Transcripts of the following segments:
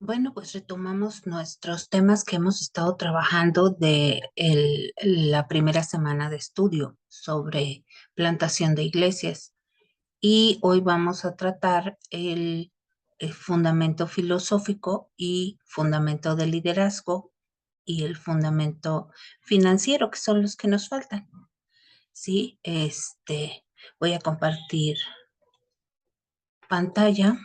Bueno, pues retomamos nuestros temas que hemos estado trabajando de la primera semana de estudio sobre plantación de iglesias. Y hoy vamos a tratar el fundamento filosófico y fundamento de liderazgo y el fundamento financiero, que son los que nos faltan. Sí, voy a compartir pantalla.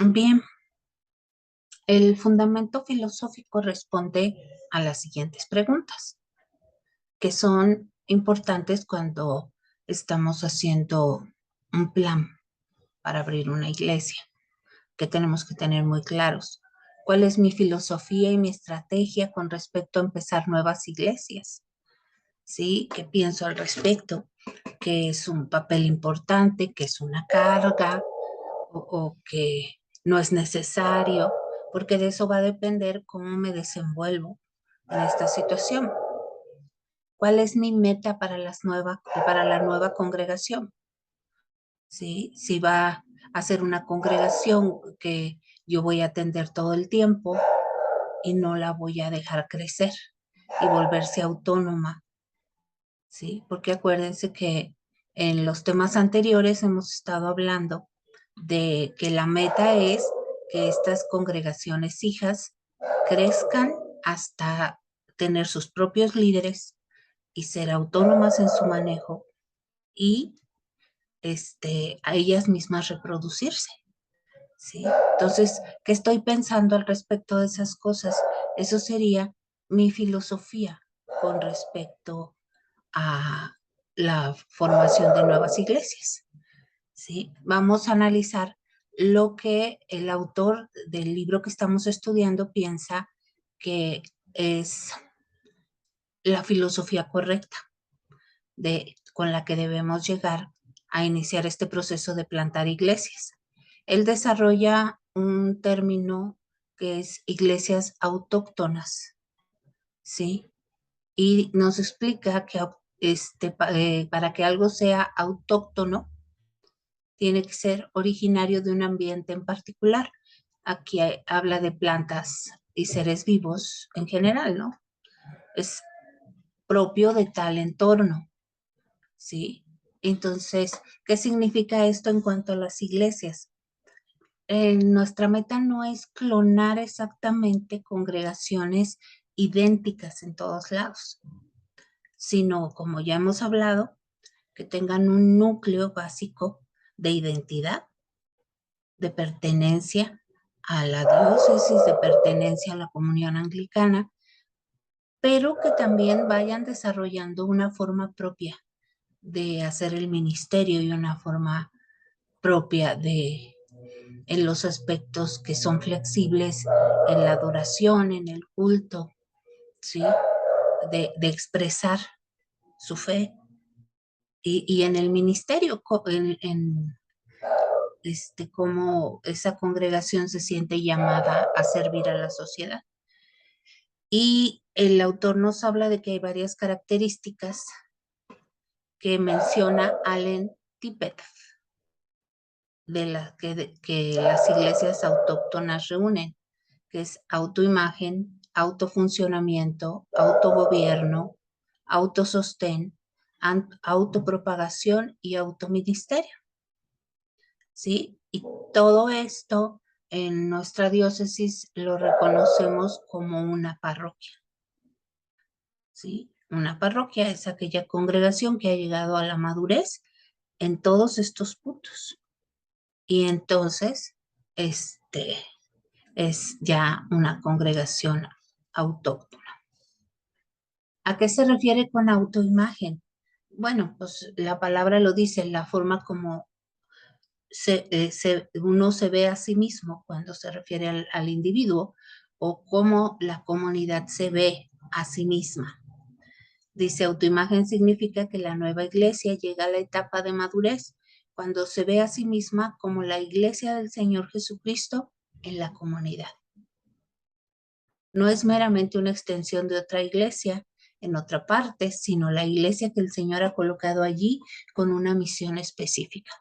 Bien, el fundamento filosófico responde a las siguientes preguntas, que son importantes cuando estamos haciendo un plan para abrir una iglesia, que tenemos que tener muy claros. ¿Cuál es mi filosofía y mi estrategia con respecto a empezar nuevas iglesias? ¿Sí? ¿Qué pienso al respecto? ¿Que es un papel importante? ¿Que es una carga? ¿O que no es necesario? Porque de eso va a depender cómo me desenvuelvo en esta situación. ¿Cuál es mi meta para para la nueva congregación? ¿Sí? Si va a ser una congregación que yo voy a atender todo el tiempo y no la voy a dejar crecer y volverse autónoma, ¿sí? Porque acuérdense que en los temas anteriores hemos estado hablando de que la meta es que estas congregaciones hijas crezcan hasta tener sus propios líderes y ser autónomas en su manejo y a ellas mismas reproducirse, ¿sí? Entonces, ¿qué estoy pensando al respecto de esas cosas? Eso sería mi filosofía con respecto a la formación de nuevas iglesias, ¿sí? Vamos a analizar lo que el autor del libro que estamos estudiando piensa que es la filosofía correcta con la que debemos llegar a iniciar este proceso de plantar iglesias. Él desarrolla un término que es iglesias autóctonas, ¿sí? Y nos explica que para que algo sea autóctono, tiene que ser originario de un ambiente en particular. Aquí habla de plantas y seres vivos en general, ¿no? Es propio de tal entorno, ¿sí? Entonces, ¿qué significa esto en cuanto a las iglesias? Nuestra meta no es clonar exactamente congregaciones idénticas en todos lados, sino, como ya hemos hablado, que tengan un núcleo básico de identidad, de pertenencia a la diócesis, de pertenencia a la comunión anglicana, pero que también vayan desarrollando una forma propia de hacer el ministerio y una forma propia en los aspectos que son flexibles en la adoración, en el culto, ¿sí? De expresar su fe y en el ministerio, cómo esa congregación se siente llamada a servir a la sociedad. Y el autor nos habla de que hay varias características que menciona Allen Tippett que las iglesias autóctonas reúnen, que es autoimagen, autofuncionamiento, autogobierno, autosostén, autopropagación y autoministerio, ¿sí? Y todo esto en nuestra diócesis lo reconocemos como una parroquia, ¿sí? Una parroquia es aquella congregación que ha llegado a la madurez en todos estos puntos. Y entonces, este, es ya una congregación autóctona. ¿A qué se refiere con autoimagen? Bueno, pues la palabra lo dice, la forma como uno se ve a sí mismo cuando se refiere al individuo o cómo la comunidad se ve a sí misma. Dice, autoimagen significa que la nueva iglesia llega a la etapa de madurez cuando se ve a sí misma como la iglesia del Señor Jesucristo en la comunidad. No es meramente una extensión de otra iglesia en otra parte, sino la iglesia que el Señor ha colocado allí con una misión específica.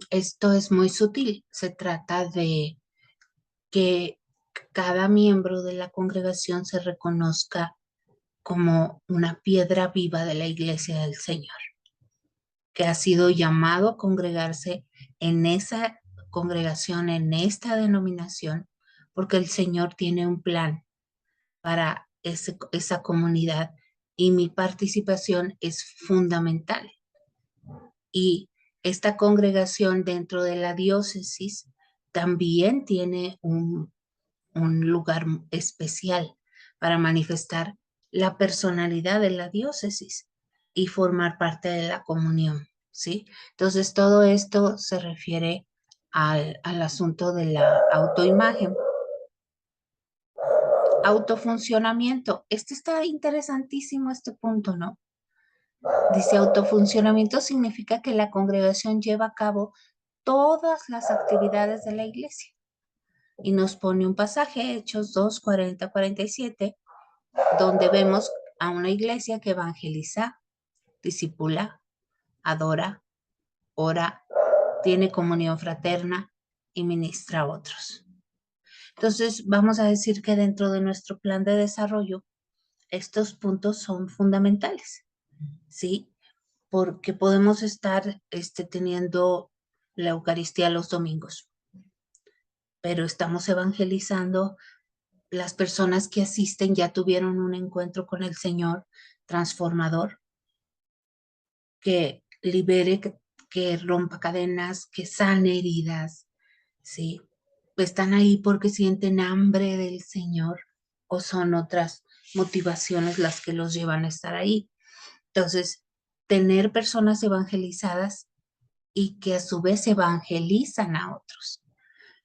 Esto es muy sutil. Se trata de que cada miembro de la congregación se reconozca como una piedra viva de la iglesia del Señor, que ha sido llamado a congregarse en esa congregación, en esta denominación, porque el Señor tiene un plan para esa comunidad y mi participación es fundamental. Y esta congregación dentro de la diócesis también tiene un lugar especial para manifestar la personalidad de la diócesis y formar parte de la comunión, ¿sí? Entonces, todo esto se refiere al asunto de la autoimagen. Autofuncionamiento. Este está interesantísimo, este punto, ¿no? Dice, autofuncionamiento significa que la congregación lleva a cabo todas las actividades de la iglesia. Y nos pone un pasaje, Hechos 2, 40, 47, donde vemos a una iglesia que evangeliza, discipula, adora, ora, tiene comunión fraterna y ministra a otros. Entonces, vamos a decir que dentro de nuestro plan de desarrollo, estos puntos son fundamentales, ¿sí? Porque podemos estar teniendo la Eucaristía los domingos, pero estamos evangelizando. Las personas que asisten ya tuvieron un encuentro con el Señor transformador, que libere, que rompa cadenas, que sane heridas, ¿sí? Están ahí porque sienten hambre del Señor o son otras motivaciones las que los llevan a estar ahí. Entonces, tener personas evangelizadas y que a su vez evangelizan a otros.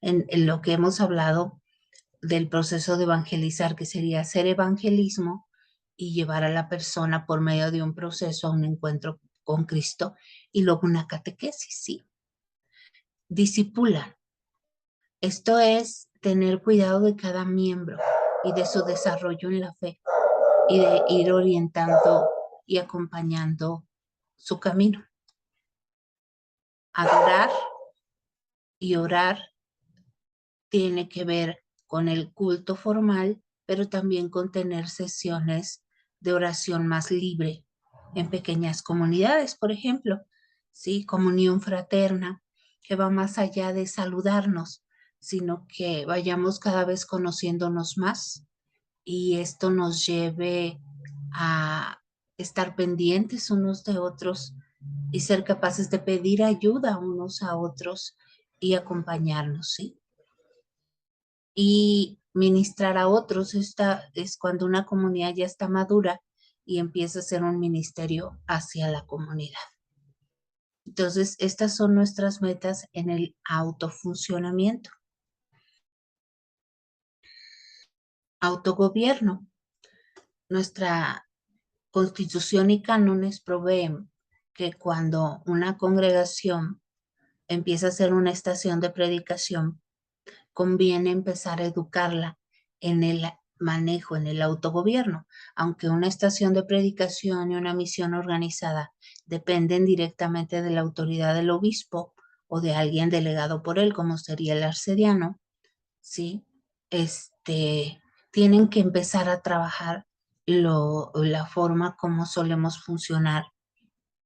En lo que hemos hablado del proceso de evangelizar, que sería hacer evangelismo y llevar a la persona por medio de un proceso a un encuentro con Cristo y luego una catequesis, ¿sí? Discipula. Esto es tener cuidado de cada miembro y de su desarrollo en la fe y de ir orientando y acompañando su camino. Adorar y orar tiene que ver con el culto formal, pero también con tener sesiones de oración más libre en pequeñas comunidades, por ejemplo, ¿sí? Comunión fraterna, que va más allá de saludarnos, sino que vayamos cada vez conociéndonos más y esto nos lleve a estar pendientes unos de otros y ser capaces de pedir ayuda unos a otros y acompañarnos, ¿sí? Y ministrar a otros. Esta es cuando una comunidad ya está madura y empieza a ser un ministerio hacia la comunidad. Entonces, estas son nuestras metas en el autofuncionamiento. Autogobierno. Nuestra constitución y cánones proveen que cuando una congregación empieza a ser una estación de predicación, conviene empezar a educarla en el manejo, en el autogobierno, aunque una estación de predicación y una misión organizada dependen directamente de la autoridad del obispo o de alguien delegado por él, como sería el arcediano, ¿sí? Tienen que empezar a trabajar la forma como solemos funcionar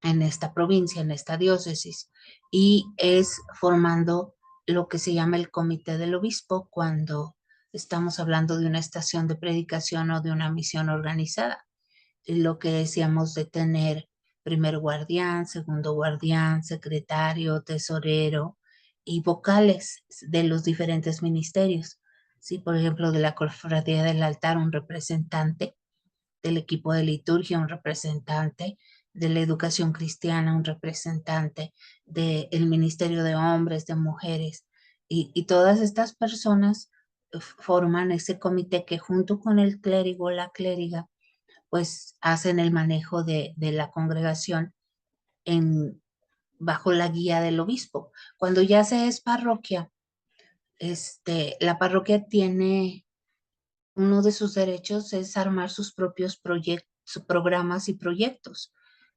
en esta provincia, en esta diócesis, y es formando lo que se llama el comité del obispo cuando estamos hablando de una estación de predicación o de una misión organizada. Lo que decíamos de tener primer guardián, segundo guardián, secretario, tesorero y vocales de los diferentes ministerios. Sí, por ejemplo, de la cofradía del altar, un representante; del equipo de liturgia, un representante; de la educación cristiana, un representante; del ministerio de hombres, de mujeres. Y todas estas personas forman ese comité que junto con el clérigo o la clériga pues hacen el manejo de la congregación bajo la guía del obispo. Cuando ya se es parroquia, la parroquia tiene uno de sus derechos es armar sus propios proyectos, programas y proyectos.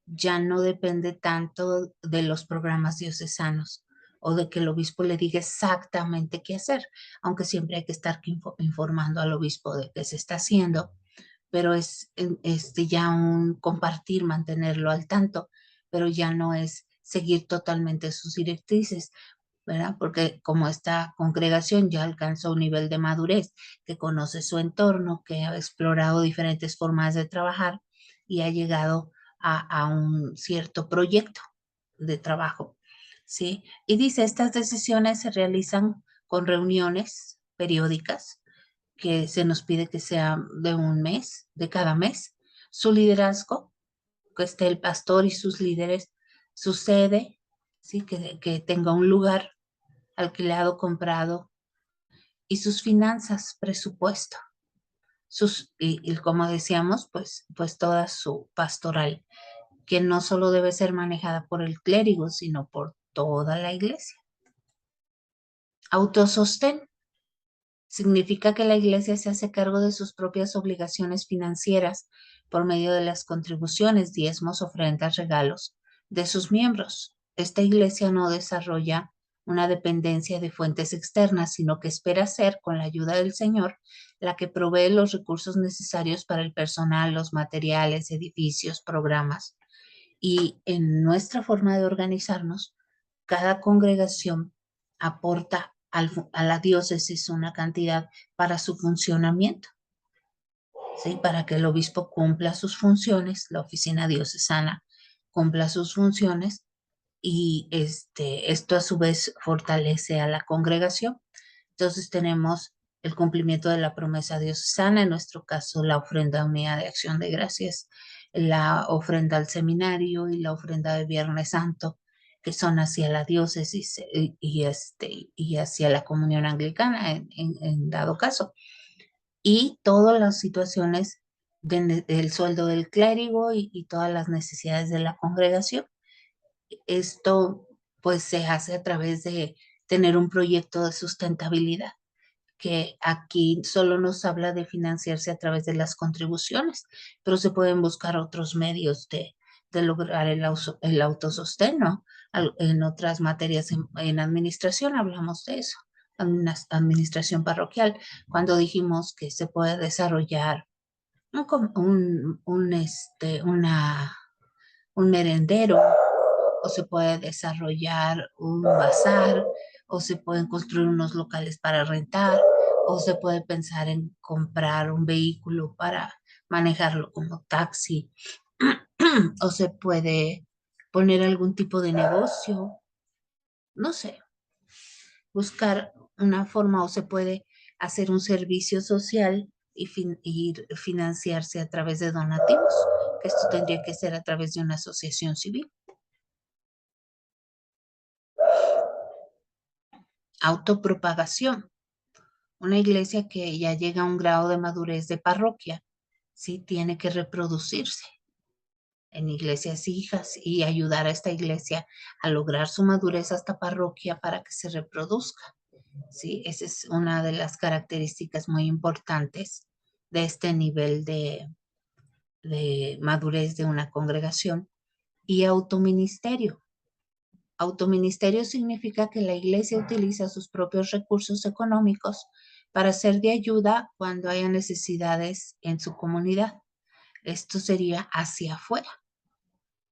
Ya no depende tanto de los programas diocesanos o de que el obispo le diga exactamente qué hacer, aunque siempre hay que estar informando al obispo de qué se está haciendo, pero es ya un compartir, mantenerlo al tanto, pero ya no es seguir totalmente sus directrices, ¿verdad? Porque como esta congregación ya alcanzó un nivel de madurez, que conoce su entorno, que ha explorado diferentes formas de trabajar y ha llegado a un cierto proyecto de trabajo, ¿sí? Y dice, estas decisiones se realizan con reuniones periódicas que se nos pide que sea de un mes, de cada mes. Su liderazgo, que esté el pastor y sus líderes, su sede, ¿sí? Que tenga un lugar alquilado, comprado, y sus finanzas, presupuesto, y como decíamos, pues toda su pastoral, que no solo debe ser manejada por el clérigo, sino por toda la iglesia. Autosostén significa que la iglesia se hace cargo de sus propias obligaciones financieras por medio de las contribuciones, diezmos, ofrendas, regalos de sus miembros. Esta iglesia no desarrolla una dependencia de fuentes externas, sino que espera ser, con la ayuda del Señor, la que provee los recursos necesarios para el personal, los materiales, edificios, programas. Y en nuestra forma de organizarnos, cada congregación aporta a la diócesis una cantidad para su funcionamiento, ¿sí? Para que el obispo cumpla sus funciones, la oficina diocesana cumpla sus funciones y esto a su vez fortalece a la congregación. Entonces tenemos el cumplimiento de la promesa diocesana, en nuestro caso la ofrenda unida de acción de gracias, la ofrenda al seminario y la ofrenda de Viernes Santo, que son hacia la diócesis y hacia la comunión anglicana en dado caso. Y todas las situaciones del sueldo del clérigo y todas las necesidades de la congregación. Esto pues se hace a través de tener un proyecto de sustentabilidad, que aquí solo nos habla de financiarse a través de las contribuciones, pero se pueden buscar otros medios de lograr el autosostén, ¿no? En otras materias en administración hablamos de eso, administración parroquial, cuando dijimos que se puede desarrollar un merendero, o se puede desarrollar un bazar, o se pueden construir unos locales para rentar, o se puede pensar en comprar un vehículo para manejarlo como taxi, o se puede poner algún tipo de negocio, no sé, buscar una forma, o se puede hacer un servicio social y financiarse a través de donativos, que esto tendría que ser a través de una asociación civil. Autopropagación. Una iglesia que ya llega a un grado de madurez de parroquia, sí tiene que reproducirse en iglesias hijas y ayudar a esta iglesia a lograr su madurez hasta parroquia para que se reproduzca. Sí, esa es una de las características muy importantes de este nivel de madurez de una congregación. Y autoministerio. Autoministerio significa que la iglesia utiliza sus propios recursos económicos para ser de ayuda cuando haya necesidades en su comunidad. Esto sería hacia afuera,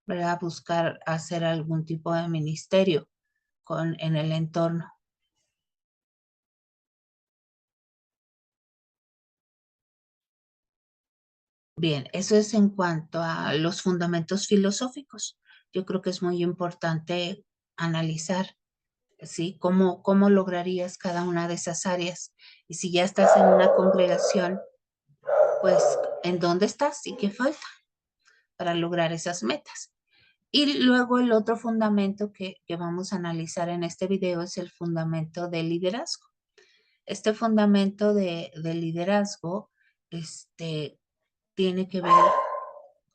¿verdad? Buscar hacer algún tipo de ministerio en el entorno. Bien, eso es en cuanto a los fundamentos filosóficos. Yo creo que es muy importante analizar, ¿sí? ¿Cómo lograrías cada una de esas áreas? Y si ya estás en una congregación, pues, ¿en dónde estás y qué falta para lograr esas metas? Y luego el otro fundamento que vamos a analizar en este video es el fundamento del liderazgo. Este fundamento de liderazgo, tiene que ver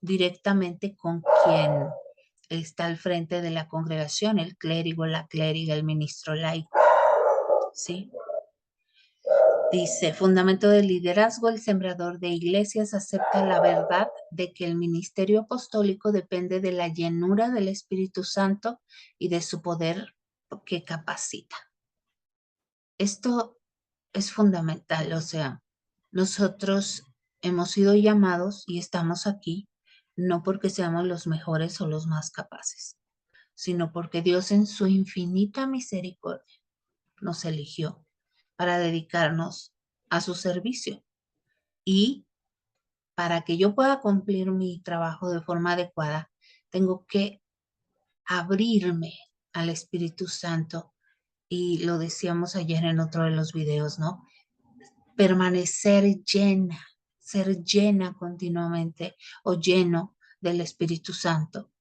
directamente con quien está al frente de la congregación, el clérigo, la clériga, el ministro laico, ¿sí? Dice, fundamento del liderazgo, el sembrador de iglesias acepta la verdad de que el ministerio apostólico depende de la llenura del Espíritu Santo y de su poder que capacita. Esto es fundamental, o sea, nosotros hemos sido llamados y estamos aquí no porque seamos los mejores o los más capaces, sino porque Dios en su infinita misericordia nos eligió para dedicarnos a su servicio. Y para que yo pueda cumplir mi trabajo de forma adecuada, tengo que abrirme al Espíritu Santo. Y lo decíamos ayer en otro de los videos, ¿no? Permanecer llena, ser llena continuamente o lleno del Espíritu Santo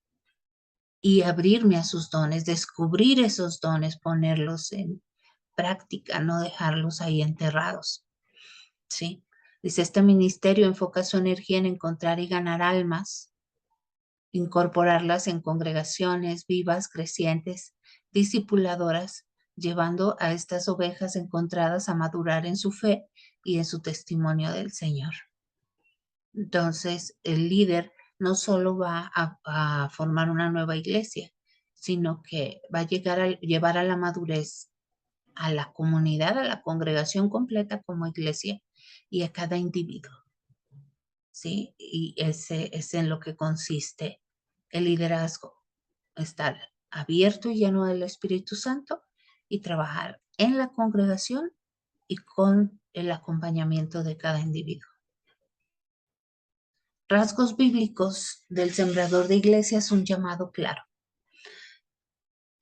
y abrirme a sus dones, descubrir esos dones, ponerlos en práctica, no dejarlos ahí enterrados, ¿sí? Dice, este ministerio enfoca su energía en encontrar y ganar almas, incorporarlas en congregaciones vivas, crecientes, discipuladoras, llevando a estas ovejas encontradas a madurar en su fe y en su testimonio del Señor. Entonces, el líder no solo va a formar una nueva iglesia, sino que va a llevar a la madurez a la comunidad, a la congregación completa como iglesia y a cada individuo, ¿sí? Y ese es en lo que consiste el liderazgo, estar abierto y lleno del Espíritu Santo y trabajar en la congregación y con el acompañamiento de cada individuo. Rasgos bíblicos del sembrador de iglesias, un llamado claro.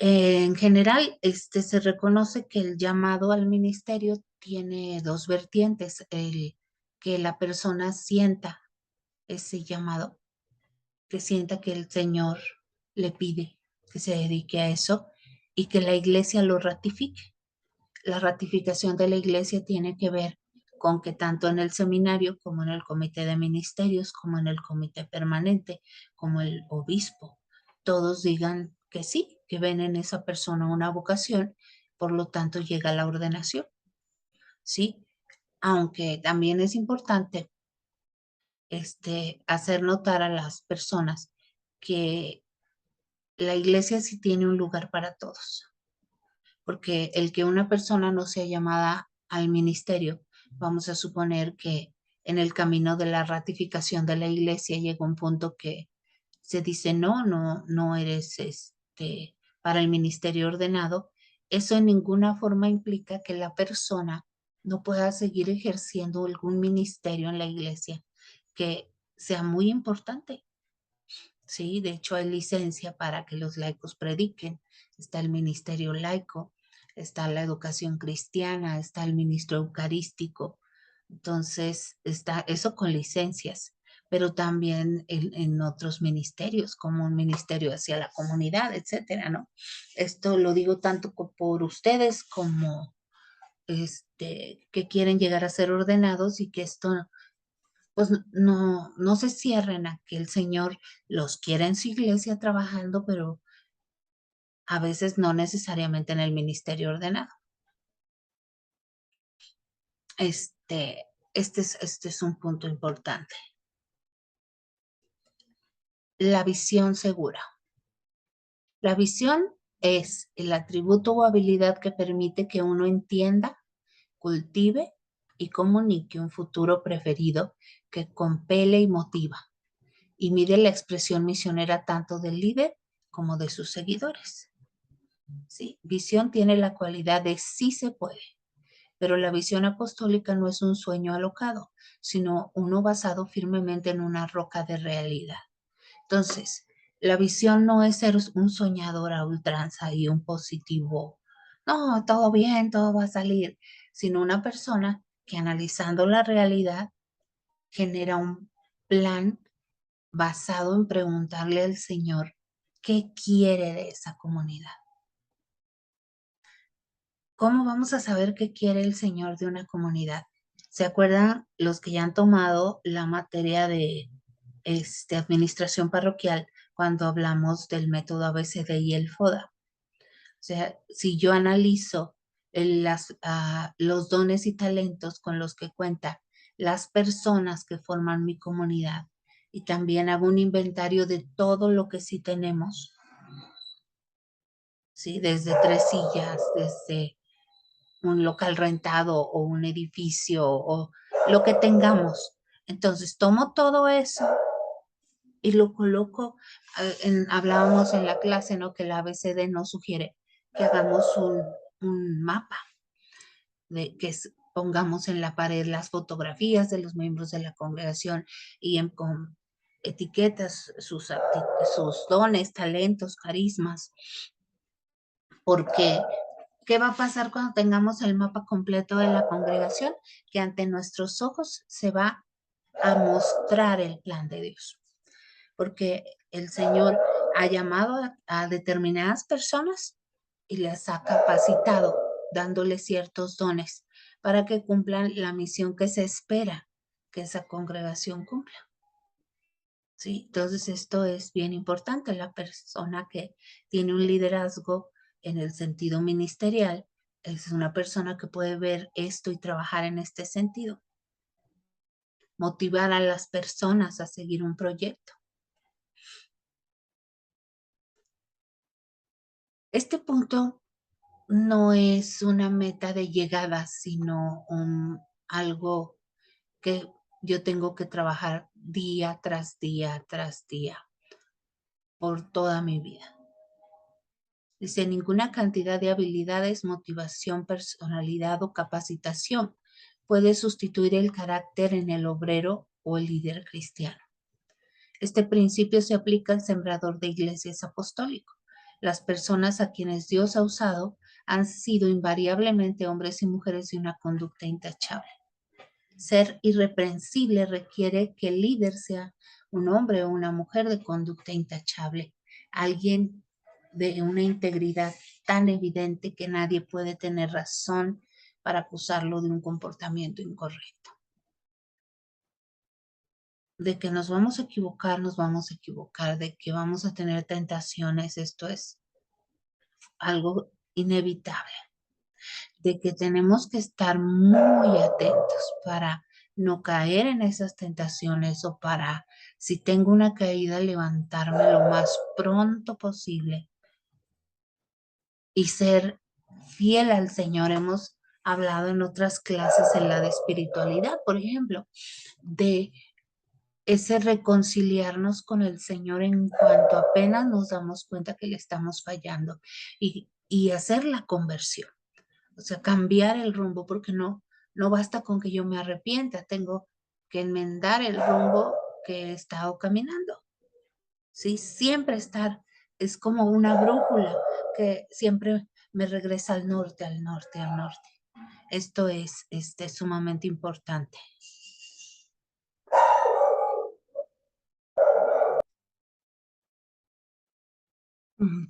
En general, se reconoce que el llamado al ministerio tiene dos vertientes, el que la persona sienta ese llamado, que sienta que el Señor le pide que se dedique a eso y que la iglesia lo ratifique. La ratificación de la iglesia tiene que ver con que tanto en el seminario como en el comité de ministerios, como en el comité permanente, como el obispo, todos digan que sí, que ven en esa persona una vocación, por lo tanto llega la ordenación, ¿sí? Aunque también es importante hacer notar a las personas que la iglesia sí tiene un lugar para todos, porque el que una persona no sea llamada al ministerio, vamos a suponer que en el camino de la ratificación de la iglesia llega un punto que se dice no eres para el ministerio ordenado, eso en ninguna forma implica que la persona no pueda seguir ejerciendo algún ministerio en la iglesia que sea muy importante. Sí, de hecho hay licencia para que los laicos prediquen. Está el ministerio laico, está la educación cristiana, está el ministro eucarístico. Entonces, está eso con licencias, pero también en otros ministerios, como un ministerio hacia la comunidad, etcétera, ¿no? Esto lo digo tanto por ustedes como que quieren llegar a ser ordenados y que esto pues no se cierren a que el Señor los quiera en su iglesia trabajando, pero a veces no necesariamente en el ministerio ordenado. Este es un punto importante. La visión segura. La visión es el atributo o habilidad que permite que uno entienda, cultive y comunique un futuro preferido que compele y motiva y mide la expresión misionera tanto del líder como de sus seguidores. ¿Sí? Visión tiene la cualidad de sí se puede, pero la visión apostólica no es un sueño alocado, sino uno basado firmemente en una roca de realidad. Entonces, la visión no es ser un soñador a ultranza y un positivo, no, todo bien, todo va a salir, sino una persona que analizando la realidad genera un plan basado en preguntarle al Señor qué quiere de esa comunidad. ¿Cómo vamos a saber qué quiere el Señor de una comunidad? ¿Se acuerdan los que ya han tomado la materia de administración parroquial cuando hablamos del método ABCD y el FODA. O sea, si yo analizo los dones y talentos con los que cuentan las personas que forman mi comunidad y también hago un inventario de todo lo que sí tenemos, ¿sí? Desde 3 sillas, desde un local rentado o un edificio o lo que tengamos. Entonces tomo todo eso y lo coloco, hablábamos en la clase, ¿no? Que la ABCD nos sugiere que hagamos un mapa, pongamos en la pared las fotografías de los miembros de la congregación y con etiquetas sus dones, talentos, carismas, porque ¿qué va a pasar cuando tengamos el mapa completo de la congregación? Que ante nuestros ojos se va a mostrar el plan de Dios. Porque el Señor ha llamado a determinadas personas y las ha capacitado, dándoles ciertos dones para que cumplan la misión que se espera que esa congregación cumpla. ¿Sí? Entonces esto es bien importante. La persona que tiene un liderazgo en el sentido ministerial es una persona que puede ver esto y trabajar en este sentido. Motivar a las personas a seguir un proyecto. Este punto no es una meta de llegada, sino algo que yo tengo que trabajar día tras día tras día por toda mi vida. Dice, ninguna cantidad de habilidades, motivación, personalidad o capacitación puede sustituir el carácter en el obrero o el líder cristiano. Este principio se aplica al sembrador de iglesias apostólico. Las personas a quienes Dios ha usado han sido invariablemente hombres y mujeres de una conducta intachable. Ser irreprensible requiere que el líder sea un hombre o una mujer de conducta intachable, alguien de una integridad tan evidente que nadie puede tener razón para acusarlo de un comportamiento incorrecto. De que nos vamos a equivocar, de que vamos a tener tentaciones, esto es algo inevitable, de que tenemos que estar muy atentos para no caer en esas tentaciones o para, si tengo una caída, levantarme lo más pronto posible y ser fiel al Señor. Hemos hablado en otras clases en la de espiritualidad, por ejemplo, de ese reconciliarnos con el Señor en cuanto apenas nos damos cuenta que le estamos fallando y hacer la conversión. O sea, cambiar el rumbo, porque no basta con que yo me arrepienta, tengo que enmendar el rumbo que he estado caminando. Sí, siempre estar, es como una brújula que siempre me regresa al norte, al norte, al norte. Esto es sumamente importante.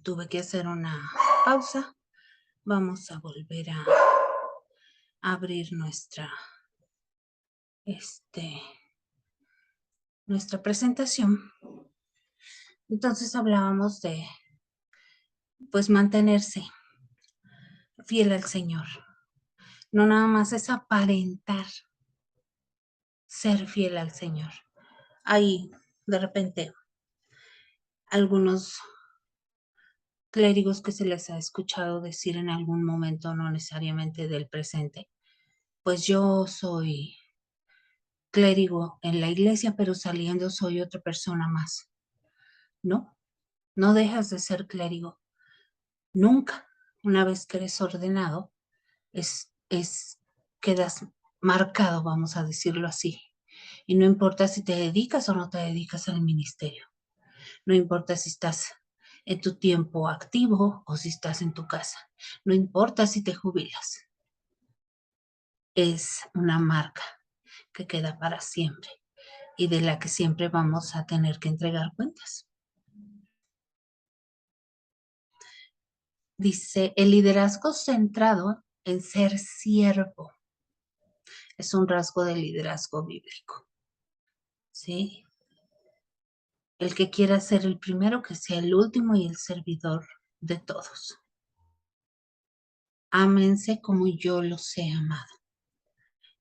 Tuve que hacer una pausa. Vamos a volver a abrir nuestra presentación. Entonces hablábamos de, pues, mantenerse fiel al Señor. No nada más es aparentar ser fiel al Señor. Hay de repente algunos clérigos que se les ha escuchado decir en algún momento, no necesariamente del presente, pues yo soy clérigo en la iglesia, pero saliendo soy otra persona más. No, no dejas de ser clérigo. Nunca. Una vez que eres ordenado, quedas marcado, vamos a decirlo así. Y no importa si te dedicas o no te dedicas al ministerio. No importa si estás en tu tiempo activo o si estás en tu casa. No importa si te jubilas. Es una marca que queda para siempre y de la que siempre vamos a tener que entregar cuentas. Dice, el liderazgo centrado en ser siervo es un rasgo de liderazgo bíblico. ¿Sí? El que quiera ser el primero, que sea el último y el servidor de todos. Ámense como yo los he amado.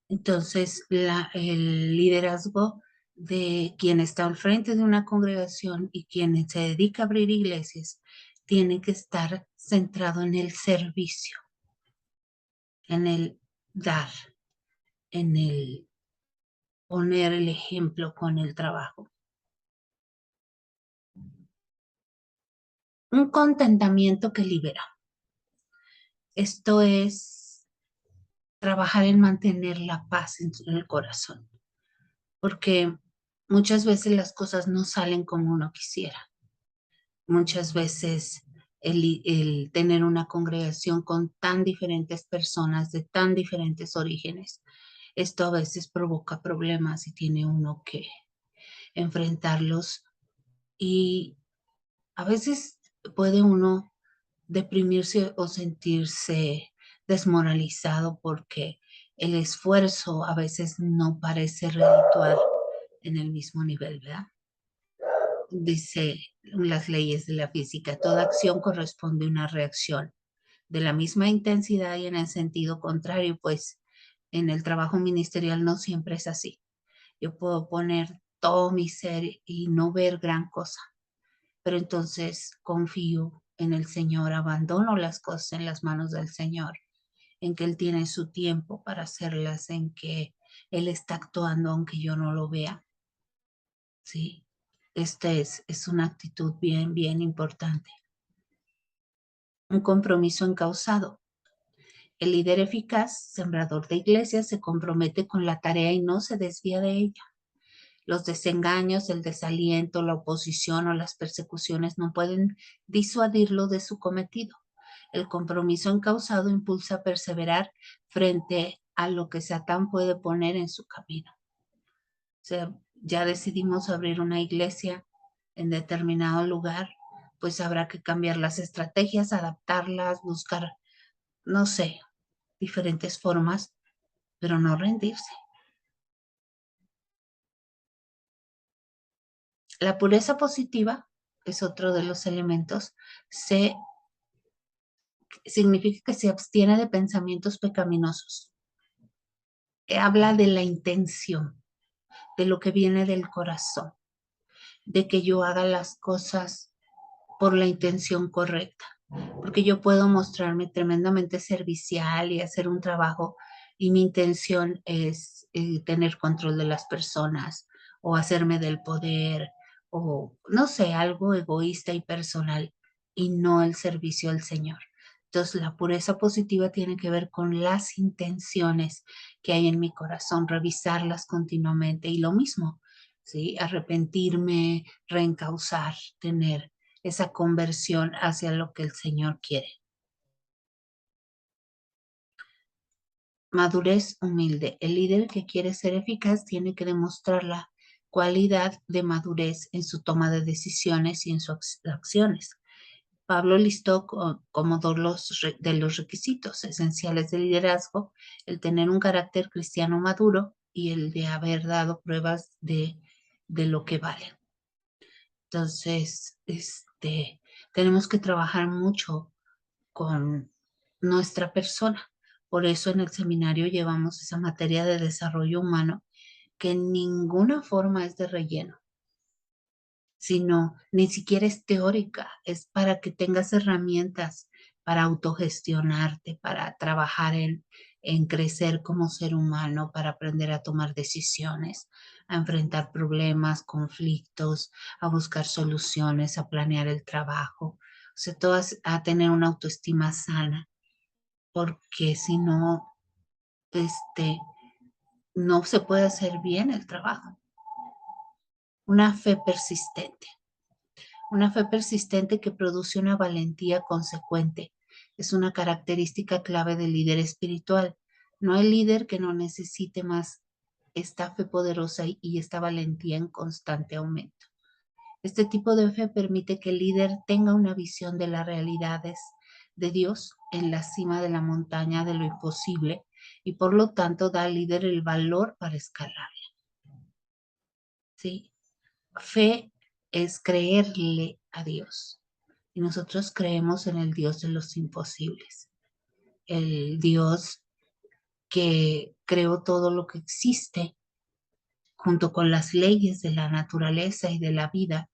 Entonces, el liderazgo de quien está al frente de una congregación y quien se dedica a abrir iglesias tiene que estar centrado en el servicio, en el dar, en el poner el ejemplo con el trabajo. Un contentamiento que libera. Esto es trabajar en mantener la paz en el corazón, porque muchas veces las cosas no salen como uno quisiera. Muchas veces el tener una congregación con tan diferentes personas de tan diferentes orígenes, esto a veces provoca problemas y tiene uno que enfrentarlos y a veces puede uno deprimirse o sentirse desmoralizado porque el esfuerzo a veces no parece redituar en el mismo nivel, ¿verdad? Dice las leyes de la física, toda acción corresponde a una reacción de la misma intensidad y en el sentido contrario, pues en el trabajo ministerial no siempre es así. Yo puedo poner todo mi ser y no ver gran cosa, pero entonces confío en el Señor, abandono las cosas en las manos del Señor, en que Él tiene su tiempo para hacerlas, en que Él está actuando aunque yo no lo vea. Sí, esta es una actitud bien, bien importante. Un compromiso encausado. El líder eficaz, sembrador de iglesias, se compromete con la tarea y no se desvía de ella. Los desengaños, el desaliento, la oposición o las persecuciones no pueden disuadirlo de su cometido. El compromiso encausado impulsa a perseverar frente a lo que Satán puede poner en su camino. O sea, ya decidimos abrir una iglesia en determinado lugar, pues habrá que cambiar las estrategias, adaptarlas, buscar, no sé, diferentes formas, pero no rendirse. La pureza positiva es otro de los elementos. Significa que se abstiene de pensamientos pecaminosos. Habla de la intención, de lo que viene del corazón, de que yo haga las cosas por la intención correcta, porque yo puedo mostrarme tremendamente servicial y hacer un trabajo y mi intención es tener control de las personas o hacerme del poder o no sé, algo egoísta y personal y no el servicio al Señor. Entonces, la pureza positiva tiene que ver con las intenciones que hay en mi corazón, revisarlas continuamente y lo mismo, ¿sí? Arrepentirme, reencauzar, tener esa conversión hacia lo que el Señor quiere. Madurez humilde. El líder que quiere ser eficaz tiene que demostrar la cualidad de madurez en su toma de decisiones y en sus acciones. Pablo listó como dos de los requisitos esenciales del liderazgo, el tener un carácter cristiano maduro y el de haber dado pruebas de lo que vale. Entonces, tenemos que trabajar mucho con nuestra persona. Por eso en el seminario llevamos esa materia de desarrollo humano que en ninguna forma es de relleno, sino ni siquiera es teórica, es para que tengas herramientas para autogestionarte, para trabajar en crecer como ser humano, para aprender a tomar decisiones, a enfrentar problemas, conflictos, a buscar soluciones, a planear el trabajo, o sea, todas a tener una autoestima sana, porque si no, no se puede hacer bien el trabajo. Una fe persistente. Una fe persistente que produce una valentía consecuente. Es una característica clave del líder espiritual. No hay líder que no necesite más esta fe poderosa y esta valentía en constante aumento. Este tipo de fe permite que el líder tenga una visión de las realidades de Dios en la cima de la montaña de lo imposible y por lo tanto da al líder el valor para escalar. ¿Sí? Fe es creerle a Dios. Y nosotros creemos en el Dios de los imposibles, el Dios que creó todo lo que existe junto con las leyes de la naturaleza y de la vida,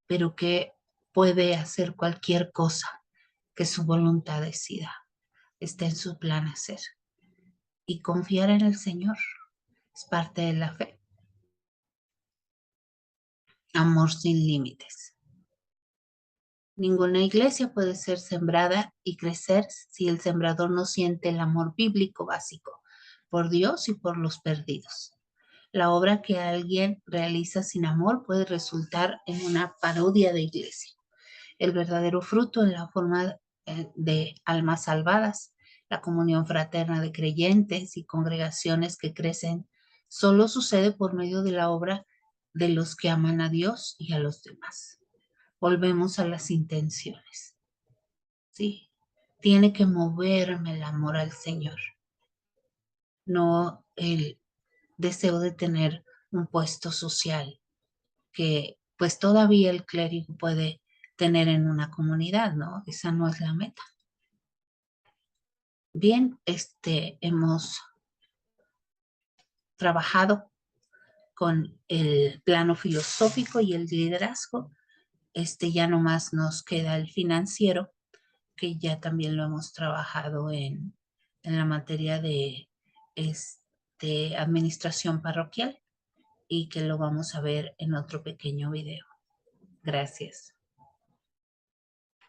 pero que puede hacer cualquier cosa que su voluntad decida. Está en su plan hacer. Y confiar en el Señor es parte de la fe. Amor sin límites. Ninguna iglesia puede ser sembrada y crecer si el sembrador no siente el amor bíblico básico por Dios y por los perdidos. La obra que alguien realiza sin amor puede resultar en una parodia de iglesia. El verdadero fruto en la forma de almas salvadas, la comunión fraterna de creyentes y congregaciones que crecen, solo sucede por medio de la obra de los que aman a Dios y a los demás. Volvemos a las intenciones. Sí, tiene que moverme el amor al Señor, no el deseo de tener un puesto social que pues todavía el clérigo puede tener en una comunidad, ¿no? Esa no es la meta. Bien, hemos trabajado con el plano filosófico y el liderazgo. Ya nomás nos queda el financiero, que ya también lo hemos trabajado en la materia de administración parroquial y que lo vamos a ver en otro pequeño video. Gracias.